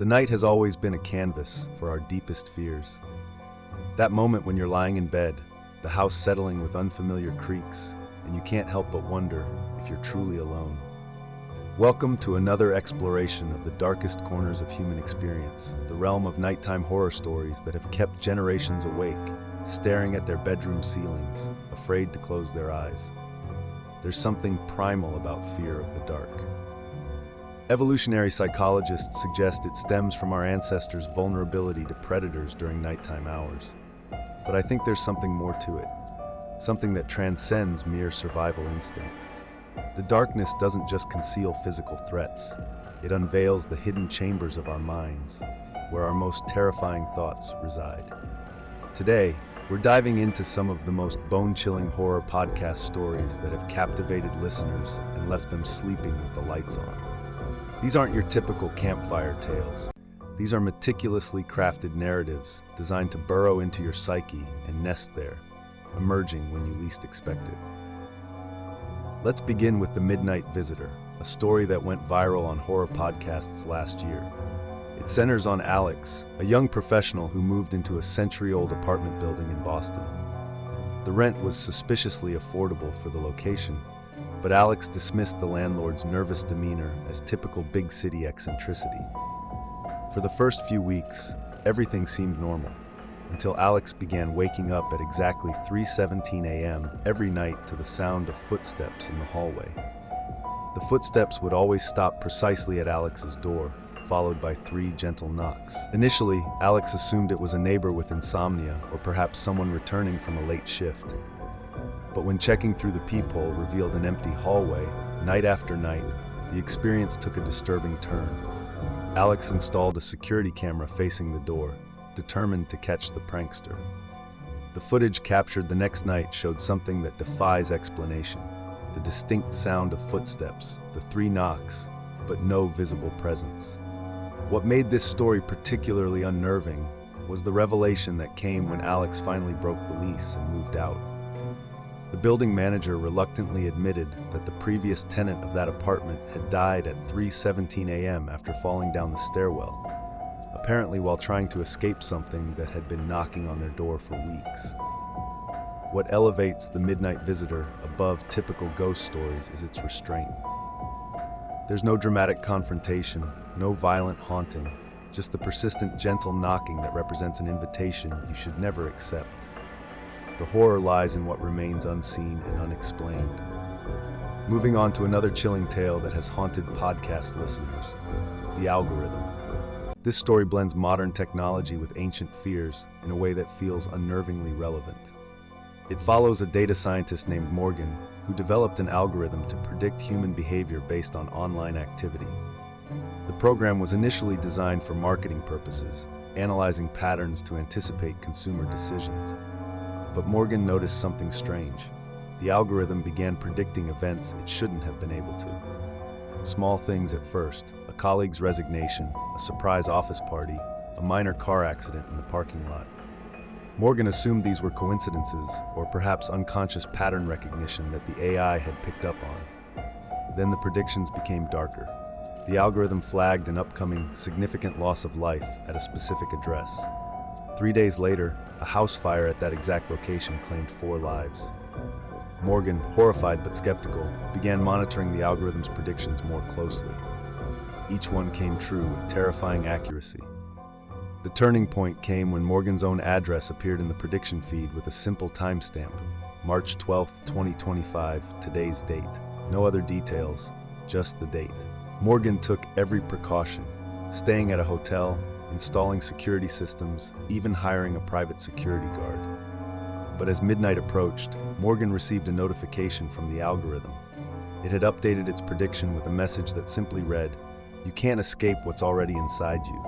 The night has always been a canvas for our deepest fears. That moment when you're lying in bed, the house settling with unfamiliar creaks, and you can't help but wonder if you're truly alone. Welcome to another exploration of the darkest corners of human experience, the realm of nighttime horror stories that have kept generations awake, staring at their bedroom ceilings, afraid to close their eyes. There's something primal about fear of the dark. Evolutionary psychologists suggest it stems from our ancestors' vulnerability to predators during nighttime hours. But I think there's something more to it, something that transcends mere survival instinct. The darkness doesn't just conceal physical threats, it unveils the hidden chambers of our minds, where our most terrifying thoughts reside. Today, we're diving into some of the most bone-chilling horror podcast stories that have captivated listeners and left them sleeping with the lights on. These aren't your typical campfire tales. These are meticulously crafted narratives designed to burrow into your psyche and nest there, emerging when you least expect it. Let's begin with The Midnight Visitor, a story that went viral on horror podcasts last year. It centers on Alex, a young professional who moved into a century-old apartment building in Boston. The rent was suspiciously affordable for the location, but Alex dismissed the landlord's nervous demeanor as typical big city eccentricity. For the first few weeks, everything seemed normal, until Alex began waking up at exactly 3:17 a.m. every night to the sound of footsteps in the hallway. The footsteps would always stop precisely at Alex's door, followed by 3 gentle knocks. Initially, Alex assumed it was a neighbor with insomnia or perhaps someone returning from a late shift. But when checking through the peephole revealed an empty hallway, night after night, the experience took a disturbing turn. Alex installed a security camera facing the door, determined to catch the prankster. The footage captured the next night showed something that defies explanation: the distinct sound of footsteps, the 3 knocks, but no visible presence. What made this story particularly unnerving was the revelation that came when Alex finally broke the lease and moved out. The building manager reluctantly admitted that the previous tenant of that apartment had died at 3:17 a.m. after falling down the stairwell, apparently while trying to escape something that had been knocking on their door for weeks. What elevates The Midnight Visitor above typical ghost stories is its restraint. There's no dramatic confrontation, no violent haunting, just the persistent gentle knocking that represents an invitation you should never accept. The horror lies in what remains unseen and unexplained. Moving on to another chilling tale that has haunted podcast listeners: The Algorithm. This story blends modern technology with ancient fears in a way that feels unnervingly relevant. It follows a data scientist named Morgan, who developed an algorithm to predict human behavior based on online activity. The program was initially designed for marketing purposes, analyzing patterns to anticipate consumer decisions. But Morgan noticed something strange. The algorithm began predicting events it shouldn't have been able to. Small things at first: a colleague's resignation, a surprise office party, a minor car accident in the parking lot. Morgan assumed these were coincidences, or perhaps unconscious pattern recognition that the AI had picked up on. Then the predictions became darker. The algorithm flagged an upcoming significant loss of life at a specific address. 3 days later, a house fire at that exact location claimed 4 lives. Morgan, horrified but skeptical, began monitoring the algorithm's predictions more closely. Each one came true with terrifying accuracy. The turning point came when Morgan's own address appeared in the prediction feed with a simple timestamp: March 12, 2025, today's date. No other details, just the date. Morgan took every precaution, staying at a hotel, installing security systems, even hiring a private security guard. But as midnight approached, Morgan received a notification from the algorithm. It had updated its prediction with a message that simply read, "You can't escape what's already inside you."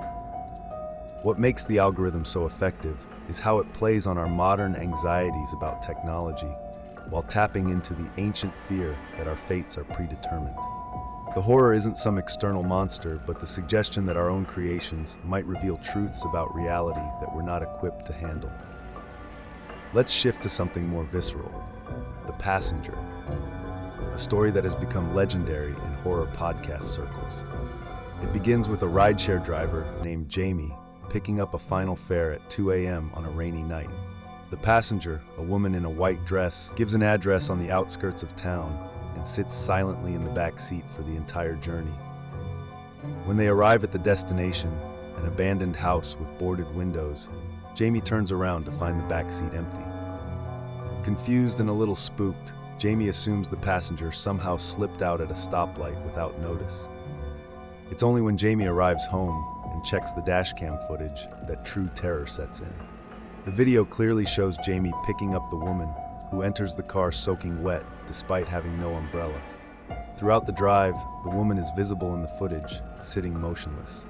What makes the algorithm so effective is how it plays on our modern anxieties about technology, while tapping into the ancient fear that our fates are predetermined. The horror isn't some external monster, but the suggestion that our own creations might reveal truths about reality that we're not equipped to handle. Let's shift to something more visceral: The Passenger, a story that has become legendary in horror podcast circles. It begins with a rideshare driver named Jamie picking up a final fare at 2 a.m. on a rainy night. The passenger, a woman in a white dress, gives an address on the outskirts of town and sits silently in the back seat for the entire journey. When they arrive at the destination, an abandoned house with boarded windows, Jamie turns around to find the back seat empty. Confused and a little spooked, Jamie assumes the passenger somehow slipped out at a stoplight without notice. It's only when Jamie arrives home and checks the dashcam footage that true terror sets in. The video clearly shows Jamie picking up the woman, who enters the car soaking wet despite having no umbrella. Throughout the drive, the woman is visible in the footage, sitting motionless.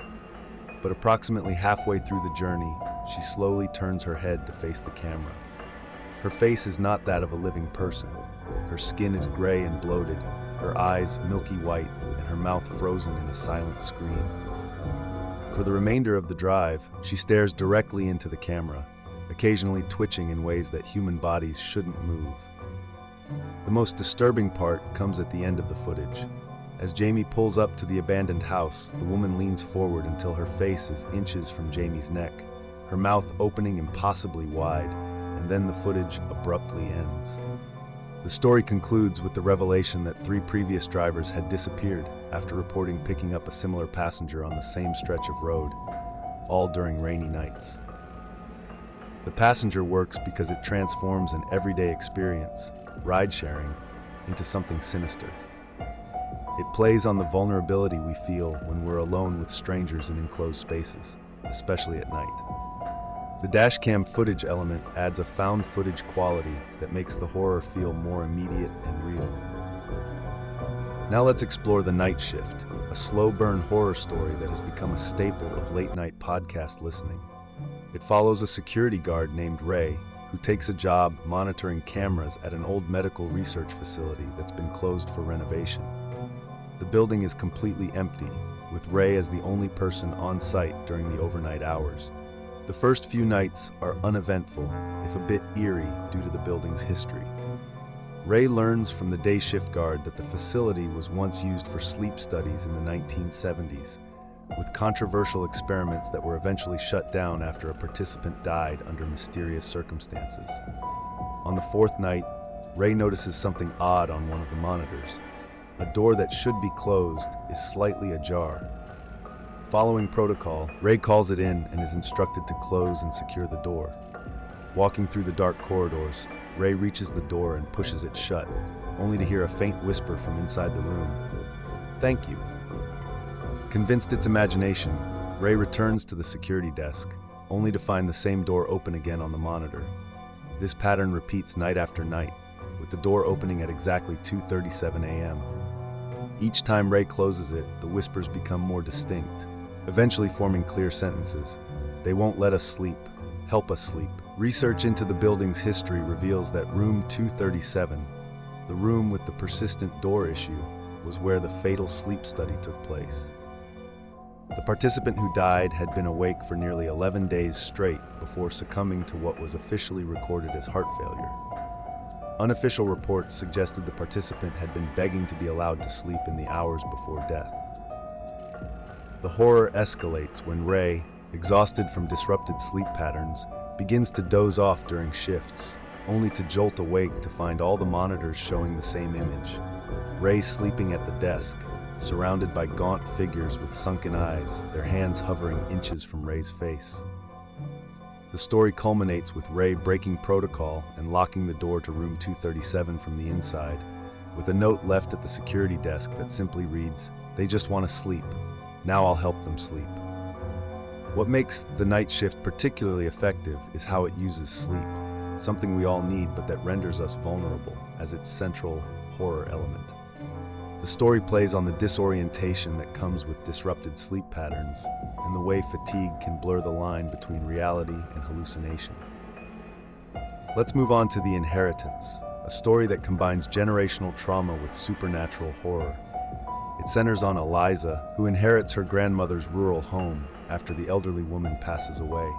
But approximately halfway through the journey, she slowly turns her head to face the camera. Her face is not that of a living person. Her skin is gray and bloated, her eyes milky white, and her mouth frozen in a silent scream. For the remainder of the drive, she stares directly into the camera, occasionally twitching in ways that human bodies shouldn't move. The most disturbing part comes at the end of the footage. As Jamie pulls up to the abandoned house, the woman leans forward until her face is inches from Jamie's neck, her mouth opening impossibly wide, and then the footage abruptly ends. The story concludes with the revelation that 3 previous drivers had disappeared after reporting picking up a similar passenger on the same stretch of road, all during rainy nights. The passenger works because it transforms an everyday experience, ride-sharing, into something sinister. It plays on the vulnerability we feel when we're alone with strangers in enclosed spaces, especially at night. The dashcam footage element adds a found footage quality that makes the horror feel more immediate and real. Now let's explore The Night Shift, a slow burn horror story that has become a staple of late night podcast listening. It follows a security guard named Ray, who takes a job monitoring cameras at an old medical research facility that's been closed for renovation. The building is completely empty, with Ray as the only person on site during the overnight hours. The first few nights are uneventful, if a bit eerie due to the building's history. Ray learns from the day shift guard that the facility was once used for sleep studies in the 1970s, with controversial experiments that were eventually shut down after a participant died under mysterious circumstances. On the 4th night, Ray notices something odd on one of the monitors. A door that should be closed is slightly ajar. Following protocol, Ray calls it in and is instructed to close and secure the door. Walking through the dark corridors, Ray reaches the door and pushes it shut, only to hear a faint whisper from inside the room. "Thank you." Convinced it's imagination, Ray returns to the security desk, only to find the same door open again on the monitor. This pattern repeats night after night, with the door opening at exactly 2:37 a.m. Each time Ray closes it, the whispers become more distinct, eventually forming clear sentences. "They won't let us sleep. Help us sleep." Research into the building's history reveals that room 237, the room with the persistent door issue, was where the fatal sleep study took place. The participant who died had been awake for nearly 11 days straight before succumbing to what was officially recorded as heart failure. Unofficial reports suggested the participant had been begging to be allowed to sleep in the hours before death. The horror escalates when Ray, exhausted from disrupted sleep patterns, begins to doze off during shifts, only to jolt awake to find all the monitors showing the same image. Ray sleeping at the desk, surrounded by gaunt figures with sunken eyes, their hands hovering inches from Ray's face. The story culminates with Ray breaking protocol and locking the door to room 237 from the inside, with a note left at the security desk that simply reads, "They just want to sleep. Now I'll help them sleep." What makes The Night Shift particularly effective is how it uses sleep, something we all need but that renders us vulnerable, as its central horror element. The story plays on the disorientation that comes with disrupted sleep patterns, and the way fatigue can blur the line between reality and hallucination. Let's move on to The Inheritance, a story that combines generational trauma with supernatural horror. It centers on Eliza, who inherits her grandmother's rural home after the elderly woman passes away.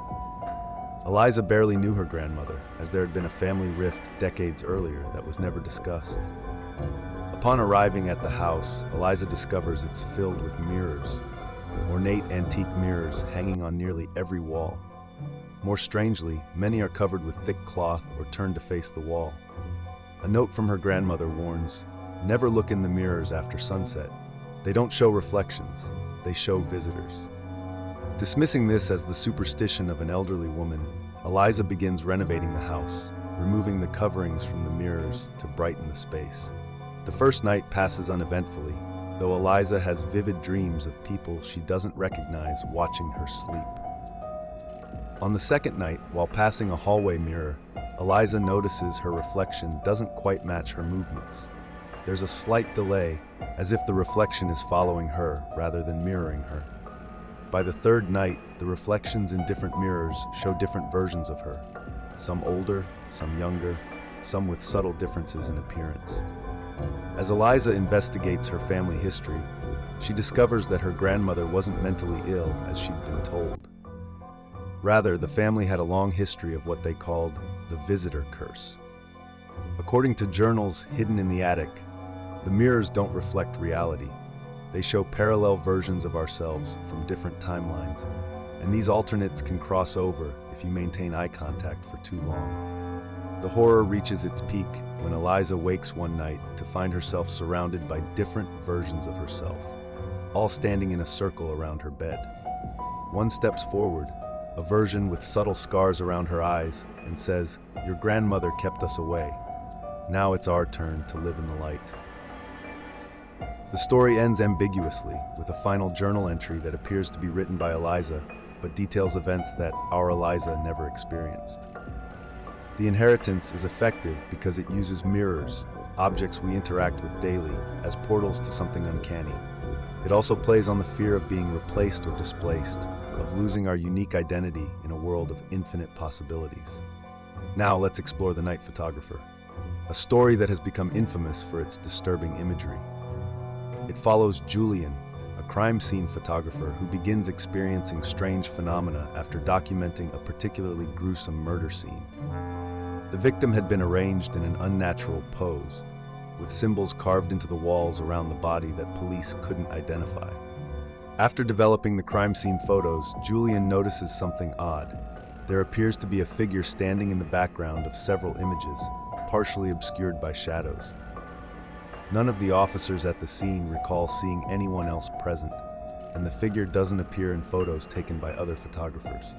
Eliza barely knew her grandmother, as there had been a family rift decades earlier that was never discussed. Upon arriving at the house, Eliza discovers it's filled with mirrors. ornate antique mirrors hanging on nearly every wall. More strangely, many are covered with thick cloth or turned to face the wall. A note from her grandmother warns, "Never look in the mirrors after sunset. They don't show reflections, they show visitors." Dismissing this as the superstition of an elderly woman, Eliza begins renovating the house, removing the coverings from the mirrors to brighten the space. The first night passes uneventfully, though Eliza has vivid dreams of people she doesn't recognize watching her sleep. On the second night, while passing a hallway mirror, Eliza notices her reflection doesn't quite match her movements. There's a slight delay, as if the reflection is following her rather than mirroring her. By the third night, the reflections in different mirrors show different versions of her, some older, some younger, some with subtle differences in appearance. As Eliza investigates her family history, she discovers that her grandmother wasn't mentally ill as she'd been told. Rather, the family had a long history of what they called the visitor curse. According to journals hidden in the attic, the mirrors don't reflect reality. They show parallel versions of ourselves from different timelines, and these alternates can cross over if you maintain eye contact for too long. The horror reaches its peak when Eliza wakes one night to find herself surrounded by different versions of herself, all standing in a circle around her bed. One steps forward, a version with subtle scars around her eyes, and says, "Your grandmother kept us away. Now it's our turn to live in the light." The story ends ambiguously, with a final journal entry that appears to be written by Eliza, but details events that our Eliza never experienced. The inheritance is effective because it uses mirrors, objects we interact with daily, as portals to something uncanny. It also plays on the fear of being replaced or displaced, of losing our unique identity in a world of infinite possibilities. Now let's explore The Night Photographer, a story that has become infamous for its disturbing imagery. It follows Julian, a crime scene photographer who begins experiencing strange phenomena after documenting a particularly gruesome murder scene. The victim had been arranged in an unnatural pose, with symbols carved into the walls around the body that police couldn't identify. After developing the crime scene photos, Julian notices something odd. There appears to be a figure standing in the background of several images, partially obscured by shadows. None of the officers at the scene recall seeing anyone else present, and the figure doesn't appear in photos taken by other photographers.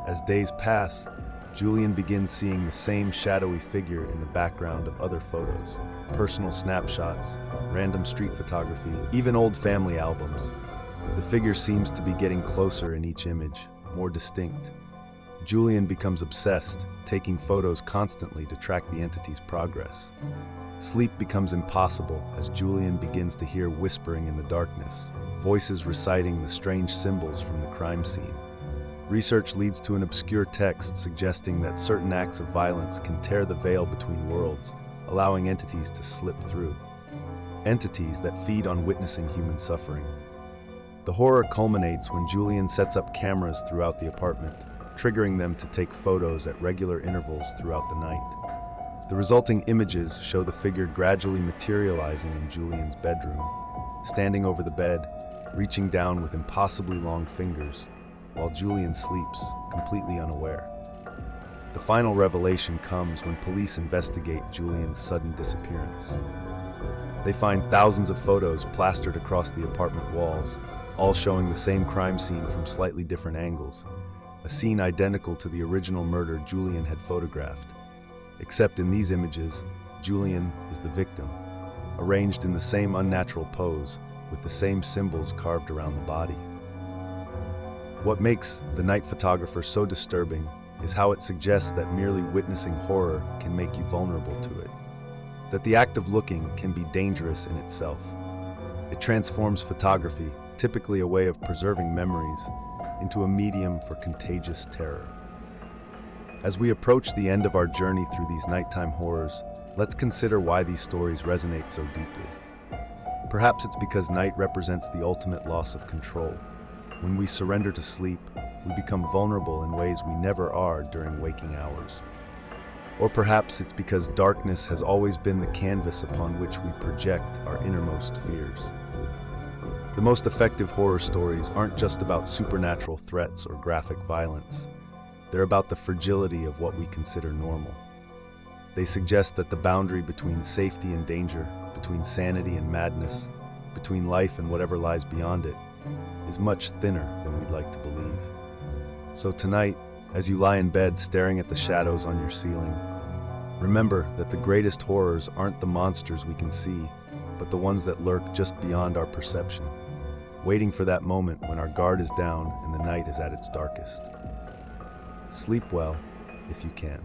As days pass, Julian begins seeing the same shadowy figure in the background of other photos, personal snapshots, random street photography, even old family albums. The figure seems to be getting closer in each image, more distinct. Julian becomes obsessed, taking photos constantly to track the entity's progress. Sleep becomes impossible as Julian begins to hear whispering in the darkness, voices reciting the strange symbols from the crime scene. Research leads to an obscure text suggesting that certain acts of violence can tear the veil between worlds, allowing entities to slip through. Entities that feed on witnessing human suffering. The horror culminates when Julian sets up cameras throughout the apartment, triggering them to take photos at regular intervals throughout the night. The resulting images show the figure gradually materializing in Julian's bedroom, standing over the bed, reaching down with impossibly long fingers, while Julian sleeps, completely unaware. The final revelation comes when police investigate Julian's sudden disappearance. They find thousands of photos plastered across the apartment walls, all showing the same crime scene from slightly different angles, a scene identical to the original murder Julian had photographed. Except in these images, Julian is the victim, arranged in the same unnatural pose, with the same symbols carved around the body. What makes The Night Photographer so disturbing is how it suggests that merely witnessing horror can make you vulnerable to it. That the act of looking can be dangerous in itself. It transforms photography, typically a way of preserving memories, into a medium for contagious terror. As we approach the end of our journey through these nighttime horrors, let's consider why these stories resonate so deeply. Perhaps it's because night represents the ultimate loss of control. When we surrender to sleep, we become vulnerable in ways we never are during waking hours. Or perhaps it's because darkness has always been the canvas upon which we project our innermost fears. The most effective horror stories aren't just about supernatural threats or graphic violence. They're about the fragility of what we consider normal. They suggest that the boundary between safety and danger, between sanity and madness, between life and whatever lies beyond it, is much thinner than we'd like to believe. So tonight, as you lie in bed staring at the shadows on your ceiling, remember that the greatest horrors aren't the monsters we can see, but the ones that lurk just beyond our perception, waiting for that moment when our guard is down and the night is at its darkest. Sleep well, if you can.